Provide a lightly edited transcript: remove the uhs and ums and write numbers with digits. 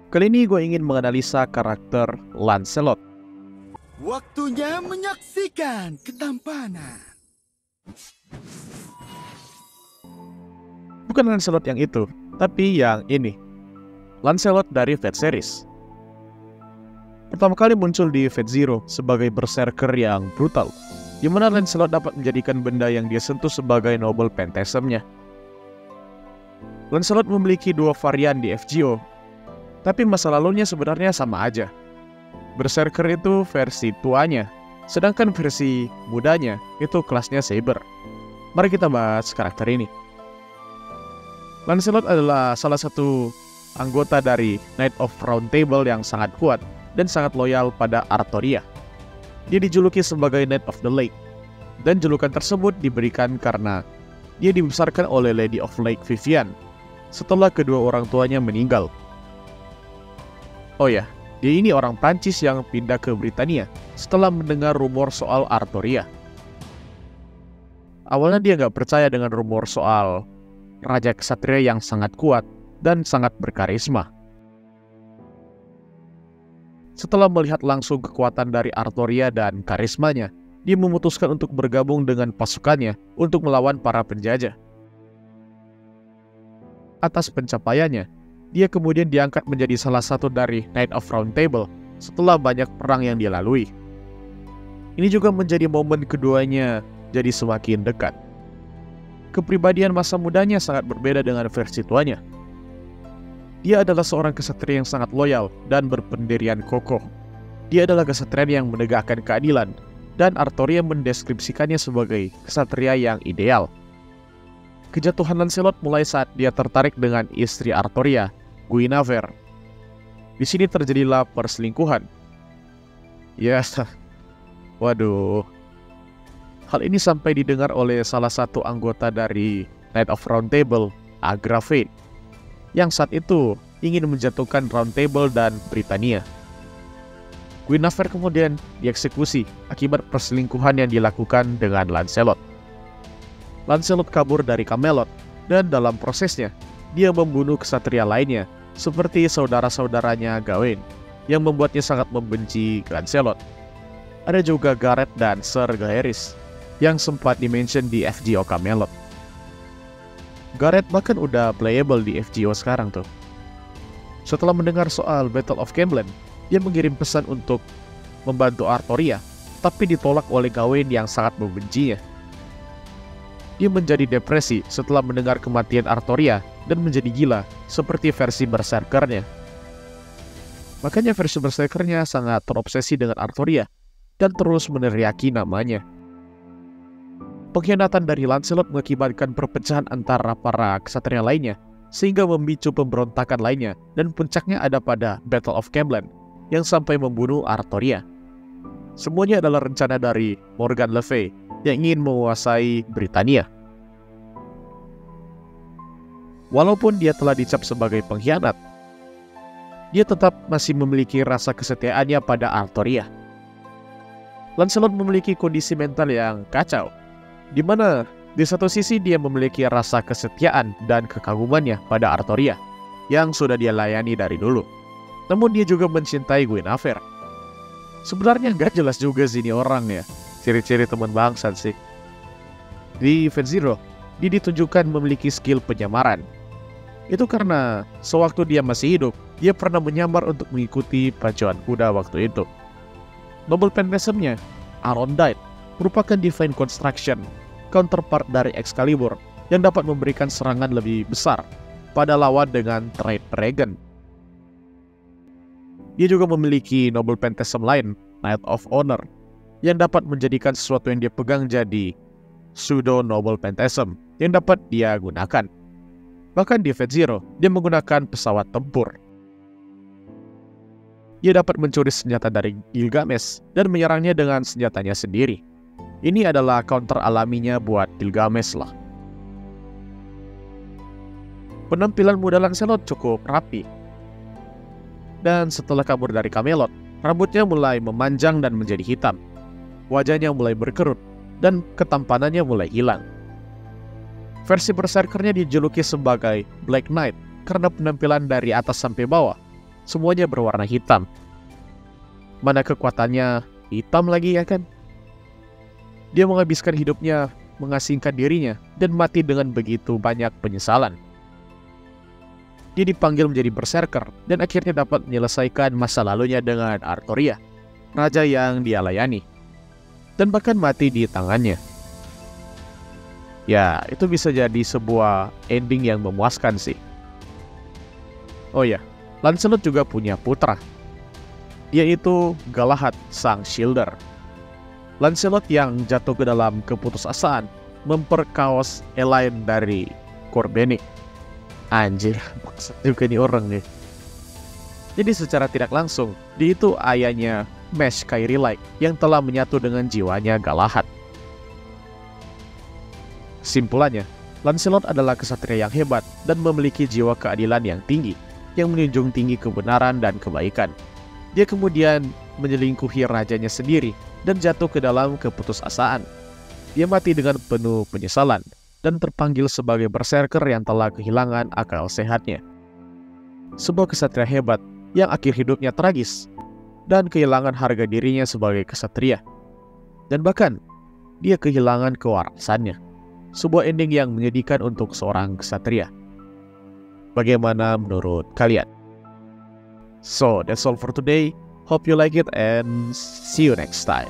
Kali ini gue ingin menganalisa karakter Lancelot. Waktunya menyaksikan ketampanan. Bukan Lancelot yang itu, tapi yang ini. Lancelot dari Fate series. Pertama kali muncul di Fate Zero sebagai berserker yang brutal, di mana Lancelot dapat menjadikan benda yang dia sentuh sebagai noble phantasm-nya. Lancelot memiliki dua varian di FGO, tapi masa lalunya sebenarnya sama aja. Berserker itu versi tuanya, sedangkan versi mudanya itu kelasnya Saber. Mari kita bahas karakter ini. Lancelot adalah salah satu anggota dari Knight of Round Table yang sangat kuat dan sangat loyal pada Artoria. Dia dijuluki sebagai Knight of the Lake, dan julukan tersebut diberikan karena dia dibesarkan oleh Lady of Lake Vivian setelah kedua orang tuanya meninggal. Oh ya, dia ini orang Prancis yang pindah ke Britania setelah mendengar rumor soal Artoria. Awalnya dia nggak percaya dengan rumor soal Raja Ksatria yang sangat kuat dan sangat berkarisma. Setelah melihat langsung kekuatan dari Artoria dan karismanya, dia memutuskan untuk bergabung dengan pasukannya untuk melawan para penjajah. Atas pencapaiannya, dia kemudian diangkat menjadi salah satu dari Knight of Round Table setelah banyak perang yang dia lalui. Ini juga menjadi momen keduanya jadi semakin dekat. Kepribadian masa mudanya sangat berbeda dengan versi tuanya. Dia adalah seorang ksatria yang sangat loyal dan berpendirian kokoh. Dia adalah ksatria yang menegakkan keadilan, dan Artoria mendeskripsikannya sebagai ksatria yang ideal. Kejatuhan Lancelot mulai saat dia tertarik dengan istri Artoria, Guinevere. Di sini terjadilah perselingkuhan. Ya, waduh. Hal ini sampai didengar oleh salah satu anggota dari Knight of Round Table, Agravain, yang saat itu ingin menjatuhkan Round Table dan Britania. Guinevere kemudian dieksekusi akibat perselingkuhan yang dilakukan dengan Lancelot. Lancelot kabur dari Camelot, dan dalam prosesnya, dia membunuh ksatria lainnya, seperti saudara-saudaranya Gawain, yang membuatnya sangat membenci Lancelot. Ada juga Gareth dan Sir Gaeris, yang sempat dimention di FGO Camelot. Gareth bahkan udah playable di FGO sekarang tuh. Setelah mendengar soal Battle of Camlann, dia mengirim pesan untuk membantu Artoria, tapi ditolak oleh Gawain yang sangat membencinya. Dia menjadi depresi setelah mendengar kematian Artoria dan menjadi gila seperti versi berserkernya. Makanya versi berserkernya sangat terobsesi dengan Artoria dan terus meneriaki namanya. Pengkhianatan dari Lancelot mengakibatkan perpecahan antara para ksatria lainnya, sehingga memicu pemberontakan lainnya, dan puncaknya ada pada Battle of Camlann yang sampai membunuh Artoria. Semuanya adalah rencana dari Morgan Le Fay yang ingin menguasai Britania. Walaupun dia telah dicap sebagai pengkhianat, dia tetap masih memiliki rasa kesetiaannya pada Artoria. Lancelot memiliki kondisi mental yang kacau, di mana di satu sisi dia memiliki rasa kesetiaan dan kekagumannya pada Artoria yang sudah dia layani dari dulu. Namun dia juga mencintai Guinevere. Sebenarnya gak jelas juga sih ini orang ya, ciri-ciri teman bangsat sih. Di Fate Zero, dia ditunjukkan memiliki skill penyamaran. Itu karena sewaktu dia masih hidup, dia pernah menyamar untuk mengikuti pacuan kuda waktu itu. Noble phantasm-nya, Arondite, merupakan Divine Construction, counterpart dari Excalibur, yang dapat memberikan serangan lebih besar pada lawan dengan trait Regan. Dia juga memiliki Noble Phantasm lain, Knight of Honor, yang dapat menjadikan sesuatu yang dia pegang jadi pseudo Noble Phantasm yang dapat dia gunakan. Bahkan di Fate Zero, dia menggunakan pesawat tempur. Dia dapat mencuri senjata dari Gilgamesh dan menyerangnya dengan senjatanya sendiri. Ini adalah counter alaminya buat Gilgamesh lah. Penampilan muda Lancelot cukup rapi. Dan setelah kabur dari Camelot, rambutnya mulai memanjang dan menjadi hitam. Wajahnya mulai berkerut, dan ketampanannya mulai hilang. Versi berserkernya dijuluki sebagai Black Knight karena penampilan dari atas sampai bawah semuanya berwarna hitam. Mana kekuatannya hitam lagi ya kan? Dia menghabiskan hidupnya mengasingkan dirinya dan mati dengan begitu banyak penyesalan. Dia dipanggil menjadi berserker dan akhirnya dapat menyelesaikan masa lalunya dengan Artoria, raja yang dia layani, dan bahkan mati di tangannya. Ya, itu bisa jadi sebuah ending yang memuaskan sih. Oh ya, Lancelot juga punya putra, yaitu Galahad sang Shielder. Lancelot yang jatuh ke dalam keputusasaan memperkaos Elaine dari Corbenic. Anjir, maksud juga nih orang nih. Jadi secara tidak langsung, dia itu ayahnya Mash Kairi-like yang telah menyatu dengan jiwanya Galahad. Simpulannya, Lancelot adalah kesatria yang hebat dan memiliki jiwa keadilan yang tinggi, yang menjunjung tinggi kebenaran dan kebaikan. Dia kemudian menyelingkuhi rajanya sendiri dan jatuh ke dalam keputusasaan. Dia mati dengan penuh penyesalan dan terpanggil sebagai berserker yang telah kehilangan akal sehatnya. Sebuah kesatria hebat yang akhir hidupnya tragis dan kehilangan harga dirinya sebagai kesatria. Dan bahkan, dia kehilangan kewarasannya. Sebuah ending yang menyedihkan untuk seorang kesatria. Bagaimana menurut kalian? So, that's all for today. Hope you like it and see you next time.